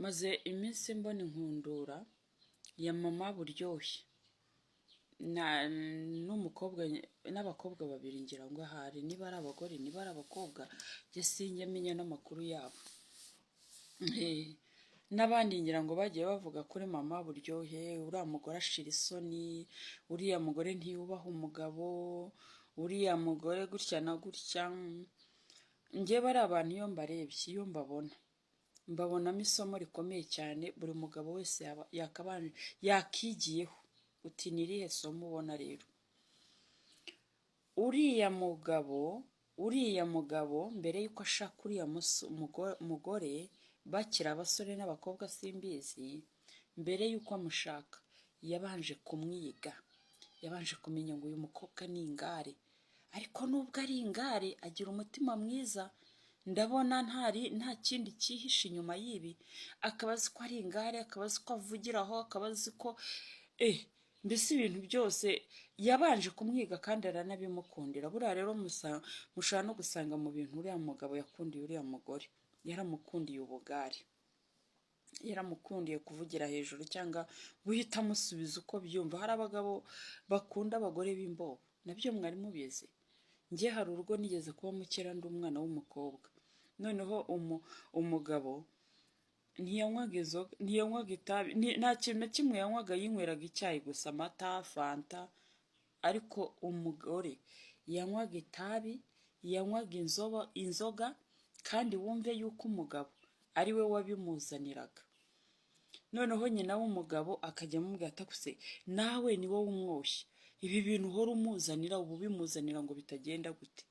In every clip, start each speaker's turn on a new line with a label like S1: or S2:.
S1: maze iminsi mbona inkundura ya mama buryoshye n'umukobwa n'abakobwa babiri ngira ngo ahari niba ari abagore niba ari abakobwa njye sinjya menya n'amakuru yabo. N'abandi ngira ngo bagiye bavuga kuri mama buryohe, uriya mugore ashira isoni, uriya mugore ntiyubaha umugabo, uriya mugore gutya na gutya. Njye bari abantu iyo mbarebye iyo mbabonamo isomo rikomeye cyane buri mugabo wese yakigiyeho. Uti nirihe somo ubona rero? uriya mugabo mbere yuko ashaka uriya mugore, bakira abasore n'abakobwa simbizi, mbere yuko amushaka yabanje kumwiga, yabanje kumenya ngo uyu mukobwa ni ingare, ariko nubwo ari ingare agira umutima mwiza. Ndabona nta kindi cyihishe inyuma y'ibi, akaba azi ko ari ingare, akaba azi ko avugiraho, akaba azi ko mbese ibintu byose yabanje kumwiga kandi aranabimukundira. Buriya rero mushobora no gusanga mu bintu uriya mugabo yakundiye uriya mugore, yaramukundiye ubugari, yaramukundiye kuvugira hejuru cyangwa guhita amusubiza uko byumva. Hari abagabo bakunda abagore b'imbobo, nabyo mwari mubizi. Njye hari urugo nigeze kuba mukera ndi umwana w'umukobwa, noneho umugabo ntiyanywaga itabi, nta kintu na kimwe yanywaga, yinyweraga icyayi gusa, amata, fanta. Ariko umugore yanywaga itabi, yanywaga inzoga, kandi wumve yuko umugabo ari we wabimuzaniraga. Noneho nyina w'umugabo akajya amubwira atakuse, nawe ni wowe umwoshya, ibi bintu uhora umuzanira ubu bimuzanira ngo bitagenda gute?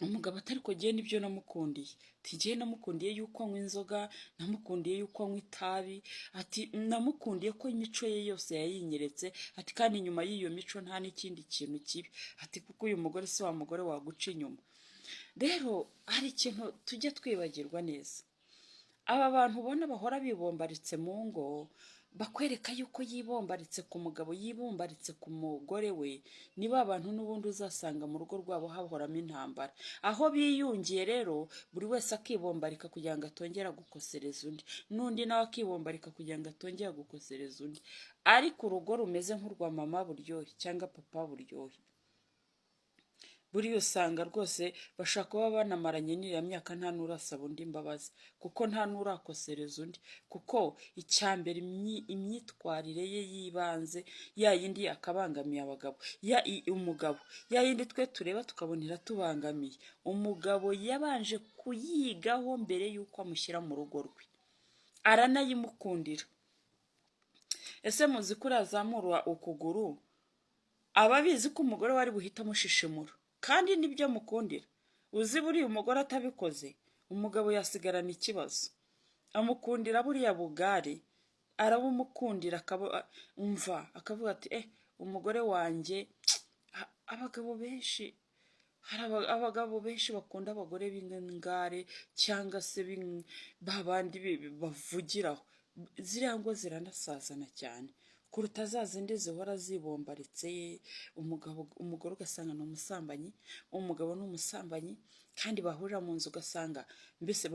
S1: Umugabo atari ko genda ibyo namukundiye, tigiye namukundiye yuko anywa inzoga, namukundiye yuko anywa itabi, ati namukundiye ko imico ye yose yayinyeretse, ati kandi nyuma y'iyo mico nta n'ikindi kintu kibi, ati kuko uyu mugore si wa mugore waguca inyuma. Rero hari ikintu tujya twibagirwa neza, aba bantu ubona bahora bibombaritse mu ngo, bakwereka yuko yibombaritse ku mugabo, yibombaritse ku mugore we, niba abantu n'ubundi uzasanga mu rugo rwabo hahoramo intambara. Aho biyungiye rero buri wese akibombarika kugira ngo atongera gukosereza undi, n'undi nawe akibombarika kugira ngo atongera gukosereza undi. Ariko urugo rumeze nk'urwa mama buryohe cyangwa papa buryohe, buriya usanga rwose bashaka kuba banamaranye n'iriya myaka nta n'urasaba undi imbabazi, kuko nta n'urakosereza undi, kuko icyambere imyitwarire ye yibanze ya yindi akabangamiye abagabo, umugabo ya yindi twe tureba tukabona iratubangamiye, umugabo yabanje kuyigaho mbere yuko amushyira mu rugo rwe, aranayimukundira. Ese muzi ko urazamura ukuguru aba abizi ko umugore wari buhita amushishimura, kandi nibyo mukundira. Uzi buriya umugore atabikoze umugabo yasigarana ikibazo. Amukundira buriya bugari, arabumukundira akavuga ati umugore wanjye. Abagabo benshi bakunda abagore b'ingare cyangwa se babandi bavugiraho, ziriya ngo ziranasazana cyane kuruta za zindi zihora zibombaritse. Umugore ugasanga ni umusambanyi, umugabo ni umusambanyi, kandi bahurira mu nzu ugasanga mbese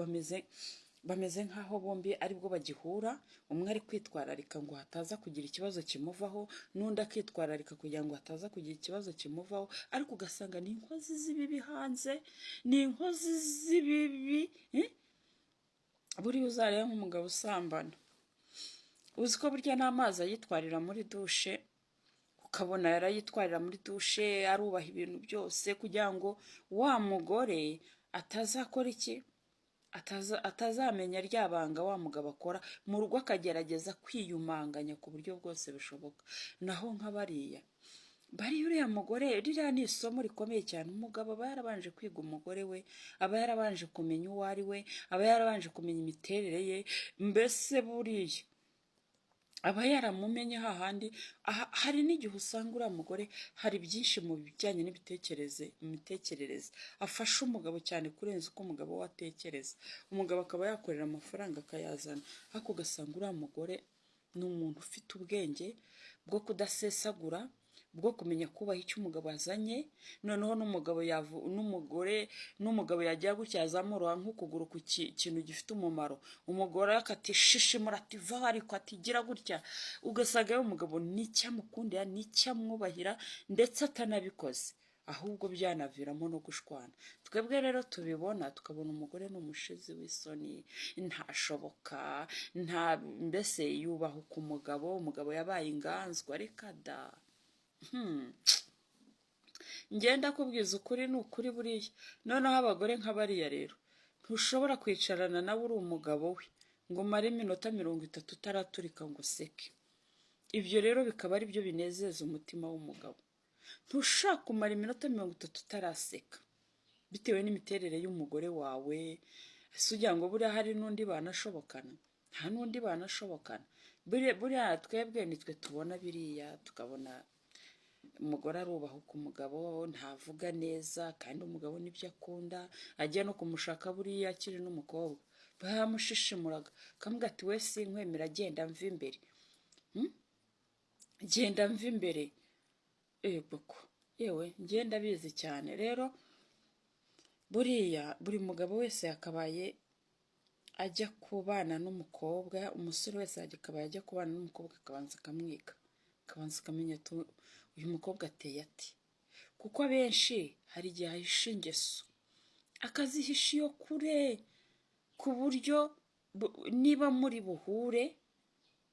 S1: bameze nk'aho bombi aribwo bagihura. Umwe ari kwitwararika ngo hataza kugira ikibazo kimuvaho, n'undi akitwararika kugira ngo hataza kugira ikibazo kimuvaho, ariko ugasanga ni inkozi z'ibibi hanze, ni inkozi z'ibibi. Buriya uzareba nk'umugabo usambana, uzi ko burya n'amazi ayitwarira muri dushe, ukabona yarayitwarira muri dushe, arubaha ibintu byose kugira ngo wa mugore atazakora iki, atazamenya rya banga wa mugabo akora mu rugo, akagerageza kwiyumanganya ku buryo bwose bushoboka. Naho nk'abariya uriya mugore, ririya ni isomo rikomeye cyane. Umugabo aba yarabanje kwiga umugore we, aba yarabanje kumenya uwo ari we, aba yarabanje kumenya imiterere ye, mbese buriya aba yaramumenye. Hahandi hari n'igihe usanga uriya mugore hari byinshi mu bijyanye imitekerereze afasha umugabo cyane kurenza uko umugabo we atekereza. Umugabo akaba yakorera amafaranga akayazana, ariko ugasanga uriya mugore ni umuntu ufite ubwenge bwo kudasesagura, bwo kumenya kubaha icyo umugabo azanye, noneho n'umugabo yagira gutya yazamura nk'ukuguru ku kintu gifite umumaro, umugore akati shishimura ati va ariko atigira gutya, ugasanga umugabo n'icyamukundira n'icyamwubahira ndetse atanabikoze, ahubwo byanaviramo no gushwana. Twebwe rero tubibona tukabona umugore ni umushizi w'isoni, ntashoboka, mbese yubahuka umugabo yabaye inganzwa, reka da. Ngenda kubwiza ukuri ni ukuri buriya. Noneho abagore nk'abariya rero ntushobora kwicarana nawe uri umugabo we ngo umare iminota 30 utaraturika ngo useke. Ibyo rero bikaba ari byo binezeza umutima w'umugabo. Ntushaka kumara iminota 30 utaraseka bitewe n'imiterere y'umugore wawe. Ese ugira ngo buriya hari n'undi banashobokana? Nta n'undi banashobokana. Buriya twebwe nitwe tubona biriya, tukabona umugore arubahuka umugabo, ntavuga neza, kandi umugabo nibyo akunda, ajya no kumushaka buriya akiri n'umukobwa bamushishimuraga, kamuga ati we sinkwemera, genda mva imbere, genda mva imbere. Yewe ngenda bizi cyane. Rero buriya buri mugabo wese yakabaye ajya kubana n'umukobwa, umusore wese yakabaye ajya kubana n'umukobwa akabanza akamwiga, akabanza akamenya uyu mukobwa ateye ati, kuko abenshi hari igihe ahisha ingeso akazihisha iyo kure, ku buryo niba muri buhure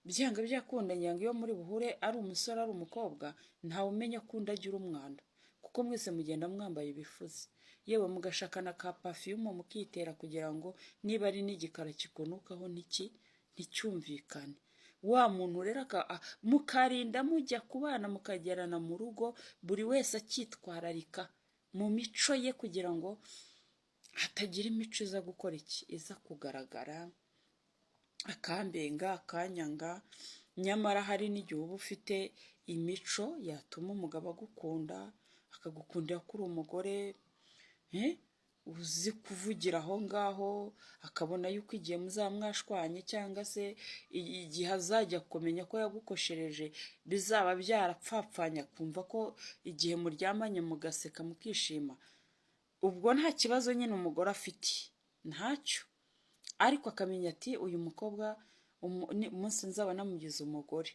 S1: byanga byakundanye, ngo iyo muri buhure ari umusore ari umukobwa ntawe umenya ko undi agira umwanda, kuko mwese mugenda mwambaye ibifuzi, yewe mugashakana ka parfum mukitera kugira ngo niba ari n'igikara kikunukaho nticyumvikane. Wa muntu rero mukarinda mujya kubana mukagerana mu rugo, buri wese akitwararika mu mico ye kugira ngo hatagira imico iza gukora iza kugaragara, akambenga akanyanga. Nyamara hari n'igihe uba ufite imico yatuma umugabo agukunda, akagukundira ko uri umugore uzi kuvugira aho ngaho, akabona yuko igihe muzamwashwanye cyangwa se igihe azajya kumenya ko yagukoshereje bizaba byarapfapfanya, kumva ko igihe muryamanye mugaseka mukishima, ubwo nta kibazo nyine umugore afite, ntacyo. Ariko akamenya ati uyu mukobwa umunsi nzaba namugize umugore,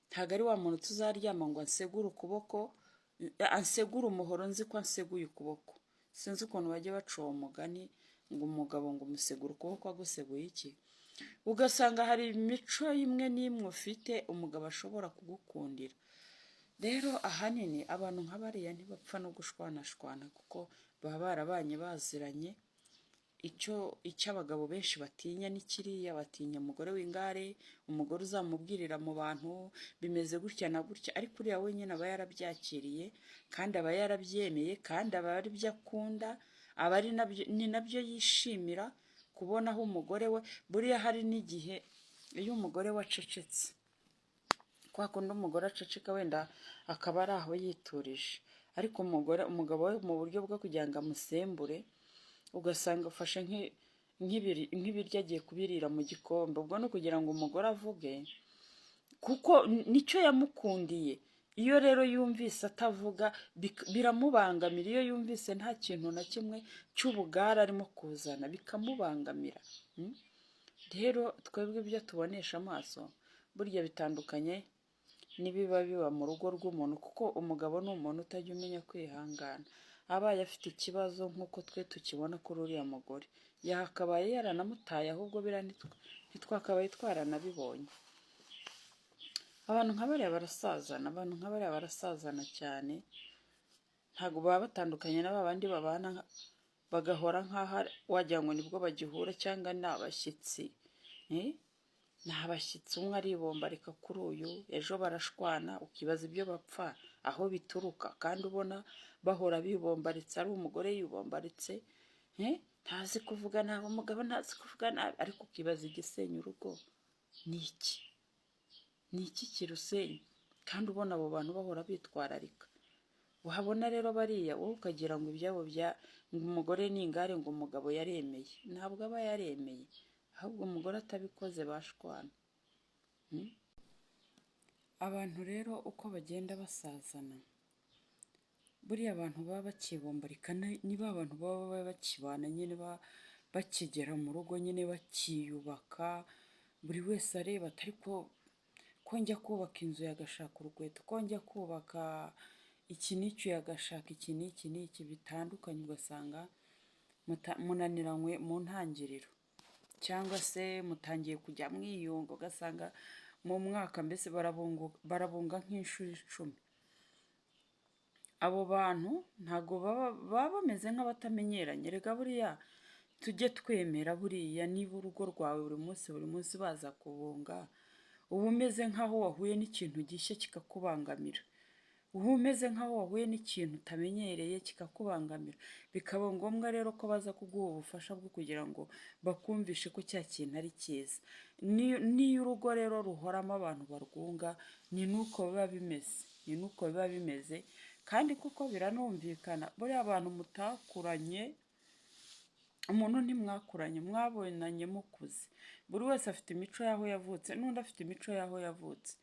S1: ntabwo ari wa muntu tuzaryama ngo ansegure ukuboko, ansegure umuhoro nzi ko anseguye ukuboko. Sinzi ukuntu bajya baca uwo mugani ngo umugabo ngo umusegure ukuboko aguseguye iki. Ugasanga hari imico imwe n'imwe ufite umugabo ashobora kugukundira. Rero ahanini abantu nk'abariya ntibapfa no gushwanashwana, kuko baba barabanye baziranye. Icyo abagabo benshi batinya ni kiriya, batinya umugore w'ingare, umugore uzamubwirira mu bantu bimeze gutya na gutya, ariko uriya wenyine aba yarabyakiriye kandi aba yarabyemeye, kandi aba ari byo akunda, aba ari ni nabyo yishimira kubonaho umugore we. Buriya hari n'igihe iyo umugore we acecetse, kwa kundi umugore aceceka wenda akaba ari aho yiturije, ariko umugabo we mu buryo bwo kugira ngo amusembure, ugasanga ufashe nk'ibiryo agiye kubirira mu gikombe. Ubwo ni ukugira ngo umugore avuge, kuko nicyo yamukundiye. Iyo rero yumvise atavuga biramubangamira, iyo yumvise nta kintu na kimwe cy'ubugara arimo kuzana bikamubangamira. Rero twebwe ibyo tubonesha amaso burya bitandukanye n'ibiba biba mu rugo rw'umuntu, kuko umugabo ni umuntu utajya umenya kwihangana. Abaye afite ikibazo nk'uko twe tukibona kuri uriya mugore, yakabaye yaranamutaye, ahubwo ntitwakabaye twaranabibonye. Abantu nk'abariya barasazana cyane, ntabwo baba batandukanye na babandi babana bagahora nk'aho wagira ngo nibwo bagihura, cyangwa ni abashyitsi. Ni abashyitsi, umwe aribombarika kuri uyu, ejo barashwana, ukibaza ibyo bapfa aho bituruka, kandi ubona bahora bibombaritse, ari umugore yibombaritse, ntazi kuvuga nabi, umugabo ntazi kuvuga nabi, ariko ukibaza igisenya urugo ni iki? Ni iki kirusenya? Kandi ubona abo bantu bahora bitwararika. Wahabona rero bariya, wowe ukagira ngo ibyabo ngo umugore ni ingare, ngo umugabo yaremeye. Ntabwo aba yaremeye, ahubwo umugore atabikoze bashwana. Abantu rero uko bagenda basazana, buriya abantu baba bakibombarika ni ba bantu baba bakibana nyine bakigera mu rugo nyine bakiyubaka, buri wese areba atari ko njya kubaka inzu yagashaka urukweto, ko njya kubaka iki n'iki yagashaka iki n'iki n'iki bitandukanye, ugasanga munaniranywe mu ntangiriro, cyangwa se mutangiye kujya mwiyunga, ugasanga mu mwaka mbese barabunga nk'inshuro 10. Abo bantu ntabwo baba bameze nk'abatamenyeranye. Rega buriya tujye twemera, buriya niba urugo rwawe buri munsi baza kubunga, uba umeze nk'aho wahuye n'ikintu gishya kikakubangamira, uba umeze nk'aho wahuye n'ikintu utamenyereye kikakubangamira, bikaba ngombwa rero ko baza kuguha ubufasha bwo kugira ngo bakumvishe ko cya kintu ari cyiza. N'iyo urugo rero ruhoramo abantu barwunga, ni nuko biba bimeze, kandi kuko biranumvikana. Buriya abantu mutakuranye, umuntu ntimwakuranye, mwabonanye mukuze, buri wese afite imico y'aho yavutse, n'undi afite imico y'aho yavutse.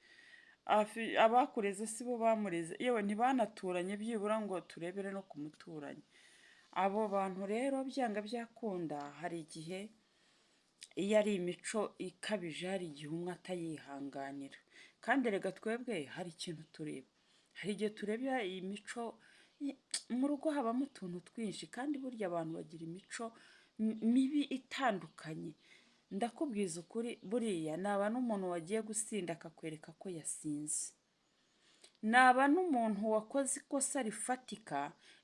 S1: Abakureze si bo bamureze, yewe ntibanaturanye byibura ngo turebere no ku muturanyi. Abo bantu rero byanga byakunda, hari igihe iyo ari imico ikabije, hari igihe umwe atayihanganira. Kandi rega twebwe hari ikintu tureba, hari igihe tureba iyi mico mu rugo habamo utuntu twinshi, kandi burya abantu bagira imico mibi itandukanye. Ndakubwiza ukuri, buriya naba n'umuntu wagiye gusinda akakwereka ko yasinze, naba n'umuntu wakoze ikosa rifatika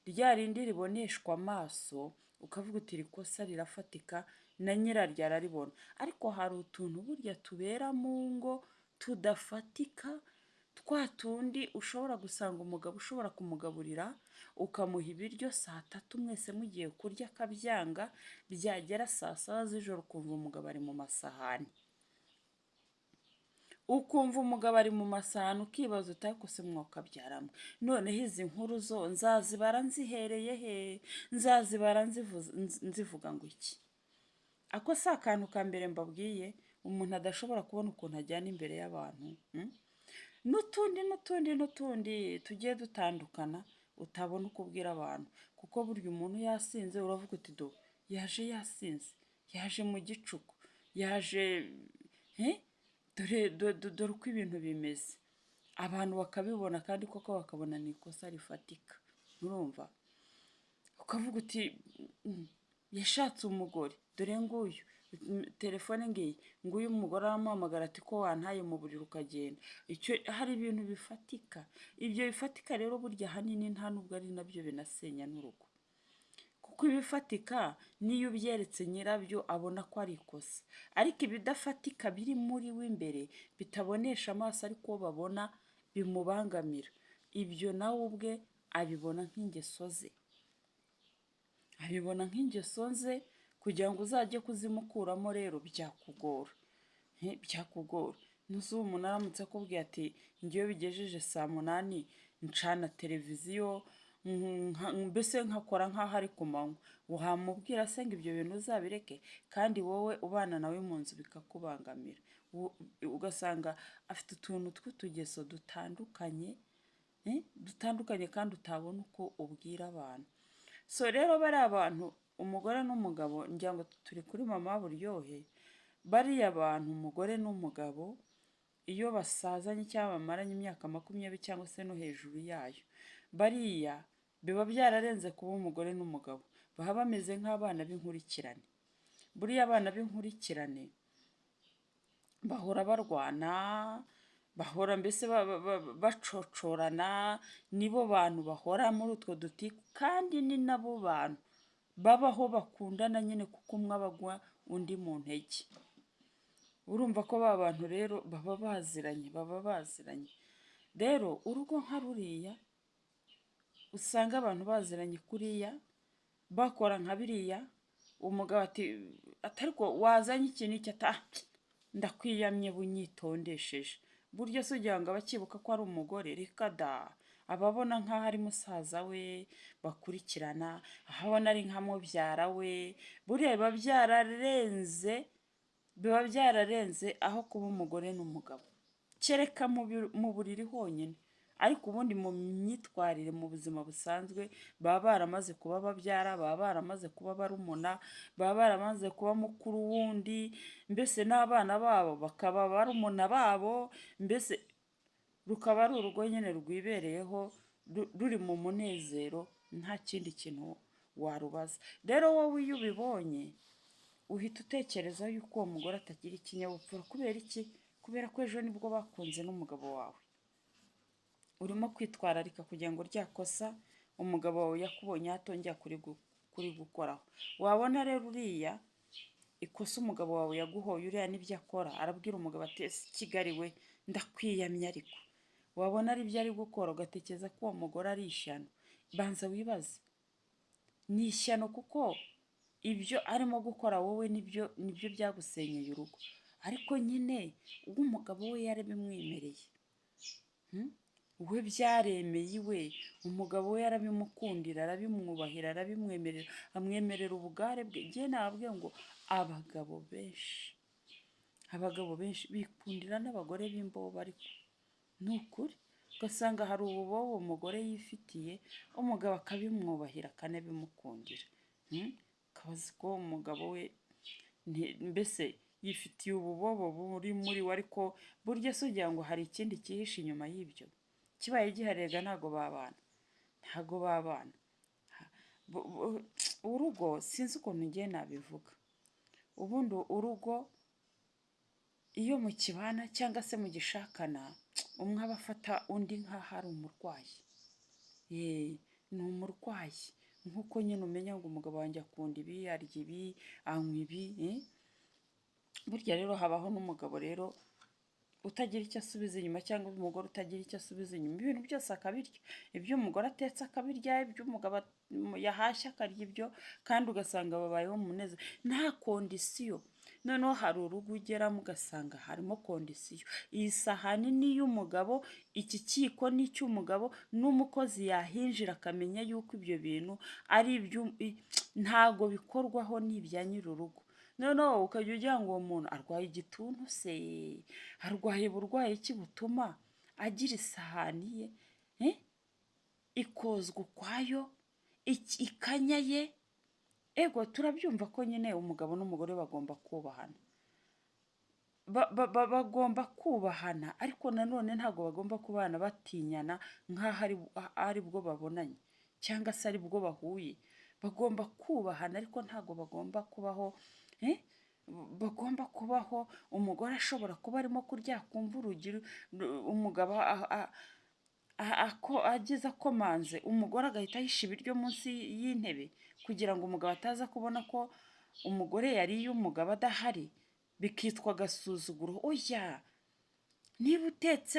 S1: rya rindi riboneshwa amaso, ukavuga uti iri kosa rirafatika na nyiraryo araribona. Ariko hari utuntu burya tubera mu ngo tudafatika, twa tundi ushobora gusanga umugabo ushobora kumugaburira ukamuha ibiryo saa 3 mwese mugiye kurya akabyanga, byagera saa 7 z'ijoro ukumva umugabo ari mu masahani, ukibaza utari se mwokabyaramo. Noneho izi nkuru zo nzazibara nzihereye he? Nzazibara nzivuga ngo iki? Ako si akantu ka mbere mbabwiye umuntu adashobora kubona ukuntu ajyana imbere y'abantu, n'utundi tugiye dutandukana utabona uko ubwira abantu. Kuko burya umuntu yasinze uravuga uti do yaje yasinze, yaje mu gicuku, yaje dore uko ibintu bimeze, abantu bakabibona kandi koko bakabona ni ikosa rifatika. Urumva, ukavuga uti yashatse umugore, dore nguyu telefone ngiyi, nguyu umugore aramuhamagara ati ko wantaye mu buriri ukagenda. Hari ibintu bifatika, ibyo bifatika rero burya ahanini nta nubwo ari nabyo binasenya n'urugo, kuko ibifatika niyo ubyeretse nyirabyo abona ko ari ikosa, ariko ibidafatika biri muri we imbere bitabonesha amaso ariko babona bimubangamira, ibyo nawe ubwe abibona nk'ingeso ze, kugira ngo uzajye kuzimukuramo rero byakugora. N'uzuba umuntu aramutse akubwiye ati ngiyo bigejeje saa 8 ncana televiziyo, mbese nkakora nk'aho ari ku manywa, wamubwira se ngo ibyo bintu uzabireke? Kandi wowe ubana nawe mu nzu bikakubangamira, ugasanga afite utuntu tw'utugeso dutandukanye kandi utabona uko ubwira abantu. So rero bari abantu, umugore n'umugabo, ngira ngo turi kuri mama buryohe, bariya abantu umugore n'umugabo iyo basazanye cyangwa bamaranye imyaka 20 cyangwa se no hejuru yayo, bariya biba byararenze kuba umugore n'umugabo, baba bameze nk'abana b'inkurikirane. Buriya abana b'inkurikirane bahora barwana, bahora mbese bacocorana, nibo bantu bahora muri utwo dutiku, kandi ni nabo bantu babaho bakundana nyine, kuko umwe abagwa undi mu ntege. Urumva ko ba bantu rero baba baziranye. Rero urugo nka ruriya usanga abantu baziranye kuriya, bakora nka biriya, umugabo ati ariko wazanye iki n'iki, ndakwiyamye bunyitondesheje. Burya se ugira ngo abakibuka ko ari umugore? Reka da, ababona nk'aho ari musaza we bakurikirana, ahabona ari nka mubyara we. Buriya biba byararenze aho kuba umugore n'umugabo, kereka mu buriri honyine, ariko ubundi mu myitwarire mu buzima busanzwe baba baramaze kuba babyara, baba baramaze kuba barumuna, baba baramaze kuba mukuru wundi, mbese n'abana babo bakaba barumuna babo, mbese rukaba ari urugo nyine rwibereyeho ruri mu munezero, nta kindi kintu warubaza. Rero wowe iyo ubibonye uhita utekereza yuko uwo mugore atagira ikinyabupfura. Kubera iki? Kubera ko ejo nibwo bakunze n'umugabo wawe. Urimo kwitwararika kugira ngo rya kosa umugabo wawe yakubonye atongera kuri gukoraho. Wabona rero uriya ikosa umugabo wawe yaguhoye uriya n'ibyo akora, arabwira umugabo ati ese Kigali we ndakwiyamye ariko. Wabona ari byo ari gukora ugatekereza ko uwo mugore ari ishyano. Banza wibaze. Ni ishyano kuko ibyo arimo gukora wowe nibyo byagusenyeye urugo. Ariko nyine ubwo umugabo we yarabimwemereye. We byaremeye iwe, umugabo we yarabimukundira, arabimwubahira, arabimwemerera, amwemerera ubugare bwe. Njye nababwiye ngo abagabo benshi bikundira n'abagore b'imbobo, ariko ni ukuri ugasanga hari ububobo umugore yifitiye, umugabo akabimwubahira akanabimukundira. Kabazi ko umugabo we mbese yifitiye ububobo buri muri we, ariko burya se ugira ngo hari ikindi cyihishe inyuma y'ibyo? Kibaye giharega ntago babana. Urugo sinzi ukuntu ngiye nabivuga. Ubundi urugo iyo mukibana cyangwa se mugishakana, umwe aba afata undi nk'aho ari umurwayi. Ni umurwayi. Nk'uko nyine umenya ngo umugabo wanjye akunda ibi, arya ibi, anywa ibi. Burya rero habaho n'umugabo rero utagira icyo asubiza inyuma, cyangwa umugore utagira icyo asubiza inyuma. Ibintu byose akabirya. Ibyo umugore atetse akabirya, ibyo umugabo yahashye akarya ibyo, kandi ugasanga babayeho mu munezero nta kondisiyo. Noneho hari urugo ugeramo ugasanga harimo kondisiyo. Iyi sahani ni iy'umugabo, iki kiko ni icy'umugabo, n'umukozi yahinjira akamenya yuko ibyo bintu ari ibyo, ntago bikorwaho n'ibya nyir'urugo. Noneho ukajya ugira ngo uwo muntu arwaye igituntu se, arwaye burwayi ki butuma agira isahani ye ikozwa ukwayo, ikanya ye. Ego turabyumva ko nyine umugabo n'umugore bagomba kubahana, bagomba kubahana, ariko nanone ntabwo bagomba kubana batinyana nk'aho ari bwo babonanye cyangwa se ari bwo bahuye. Bagomba kubahana, ariko ntabwo bagomba kubaho umugore ashobora kuba arimo kurya kumva urugero umugabo ageze akomanze, umugore agahita ahisha ibiryo munsi y'intebe kugira ngo umugabo ataza kubona ko umugore yariye umugabo adahari, bikitwa agasuzuguro. Oya, niba utetse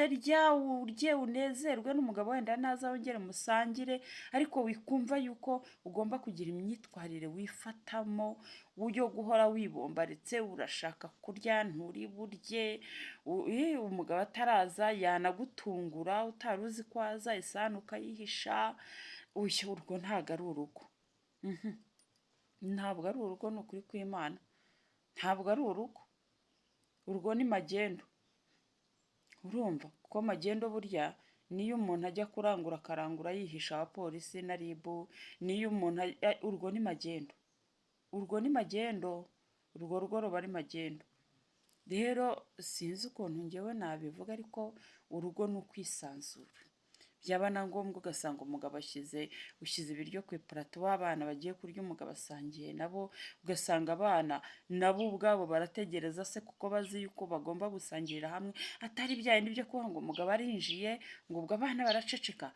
S1: urye unezerwe, n'umugabo wenda naza wongere musangire, ariko wikumva yuko ugomba kugira imyitwarire wifatamo yo guhora wibombaritse, urashaka kurya nturi burye, umugabo ataraza yanagutungura utari uzi ko aza, isahani ukayihisha. Urwo ntabwo ari urugo. Ntabwo ari urugo, ni ukuri kw'Imana. Ntabwo ari urugo. Urwo ni magendu. Urumva kuko magendu burya niyo umuntu ajya kurangura akarangura yihisha abapolisi na RIB, niyo umuntu urwo ni magendu. Urwo ni magendo. Urwo rugo ruba ari magendo. Rero sinzi ukuntu ngewe nabivuga, ariko urugo ni ukwisanzura. Byaba na ngombwa ugasanga umugabo ushyize ibiryo ku iparato, w'abana bagiye kurya umugabo asangiye nabo, ugasanga abana nabo ubwabo barategereza se kuko bazi yuko bagomba gusangirira hamwe, atari bya bindi byo kuvuga ngo umugabo arinjiye ngo ubwo abana baraceceka.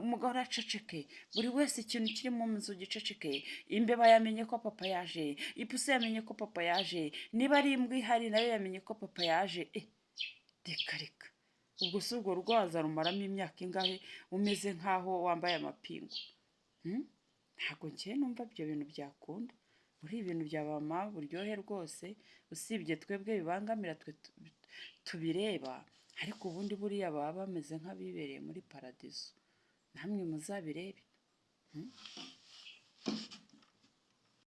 S1: Umugabo araceceke, buri wese ikintu kiri mu nzu giceceke. Imbeba yamenye ko papa yaje, ipusi yamenye ko papa yaje, niba ari imbwa ihari nayo yamenye ko papa yaje. Reka reka, ubwo si urwo rugo wazarumaramo imyaka ingahe umeze nk'aho wambaye amapingu? Ntabwo njye numva ibyo bintu byakunda. Muri ibintu byabama buryohe rwose, usibye twebwe bibangamira twe tubireba, ariko ubundi buriya baba bameze nk'abibereye muri paradizo. Namwe muzabirebe.